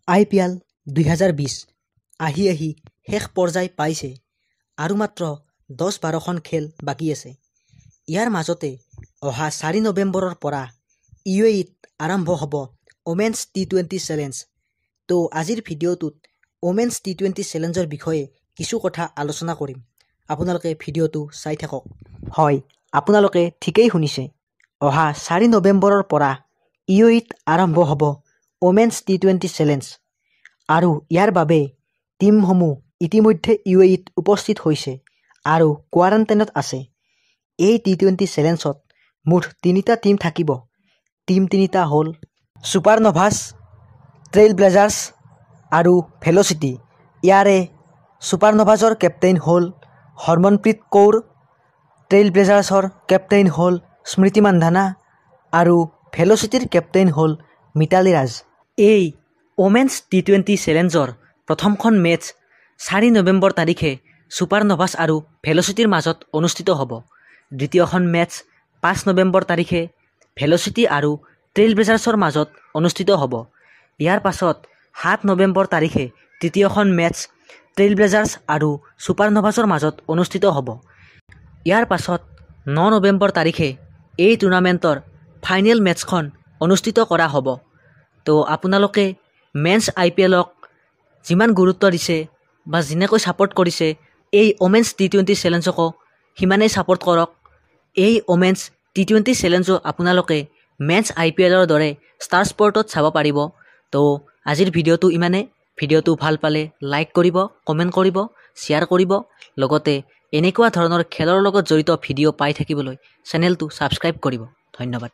IPL 2020 আহি শেষ পৰ্যায় পাইছে আৰু মাত্ৰ 10-12খন খেল বাকী আছে। ইয়াৰ মাজতে অহা 4 নৱেম্বৰৰ পৰা UAEত আৰম্ভ হ'ব ওমেন্স T20 চেলেঞ্জ। তো আজিৰ ভিডিঅ'টোত ওমেন্স T20 চেলেঞ্জৰ বিষয়ে কিছু কথা আলোচনা কৰিম। আপোনালোকে ভিডিঅ'টো চাই থাকক। হয়, আপোনালোকে ঠিকেই শুনিছে। অহা 4 নৱেম্বৰৰ পৰা UAEত আৰম্ভ হ'ব ওমেন্স T20 চেলেঞ্জ আৰু ইয়াৰ বাবে টিমসমূহ ইতিমধ্যে UAEত উপস্থিত হৈছে আৰু কোৱাৰেণ্টাইনত আছে। এই T20 চেলেঞ্জত মুঠ 3টা টিম থাকিব। টিম 3টা হ'ল ছুপাৰন'ভাছ, ট্ৰেইল ব্লেজাৰ্ছ আৰু ভেল'চিটি। ইয়াৰে ছুপাৰন'ভাছৰ কেপ্টেইন হ'ল হৰমনপ্ৰীত কৌৰ, ট্ৰেইল ব্লেজাৰ্ছৰ কেপ্টেইন হ'ল স্মৃতি মান্ধানা আৰু ভেল'চিটিৰ কেপ্টেইন হ'ল মিতালী ৰাজ। এই ওমেন্স T20 চেলেঞ্জৰ প্ৰথমখন মেচ 4 নৱেম্বৰ তাৰিখে ছুপাৰন'ভাছ আৰু ভেল'চিটিৰ মাজত অনুষ্ঠিত হ'ব। দ্বিতীয়খন মেচ 5 নৱেম্বৰ তাৰিখে ভেল'চিটি আৰু ট্ৰেইল ব্লেজাৰ্ছৰ মাজত অনুষ্ঠিত হ'ব। ইয়াৰ পাছত 7 নৱেম্বৰ তাৰিখে তৃতীয়খন মেচ ট্ৰেইল ব্লেজাৰ্ছ আৰু ছুপাৰন'ভাছৰ মাজত অনুষ্ঠিত হ'ব। ইয়াৰ পাছত 9 নৱেম্বৰ তাৰিখে এই টুৰ্ণামেণ্টৰ ফাইনেল মেচখন অনুষ্ঠিত কৰা হ'ব। তো আপোনালোকে মেন্স IPLক যিমান গুৰুত্ব দিছে বা যেনেকৈ ছাপোৰ্ট কৰিছে এই ওমেন্স T20 চেলেঞ্জকো সিমানেই ছাপোৰ্ট কৰক। এই ওমেন্স T20 চেলেঞ্জো আপোনালোকে মেন্স IPLৰ দৰে ষ্টাৰ স্পৰ্টত চাব পাৰিব। তো আজিৰ ভিডিঅ'টো ইমানে। ভিডিঅ'টো ভাল পালে লাইক কৰিব, কমেণ্ট কৰিব, শ্বেয়াৰ কৰিব। লগতে এনেকুৱা ধৰণৰ খেলৰ লগত জড়িত ভিডিঅ' পাই থাকিবলৈ চেনেলটো ছাবস্ক্ৰাইব কৰিব। ধন্যবাদ।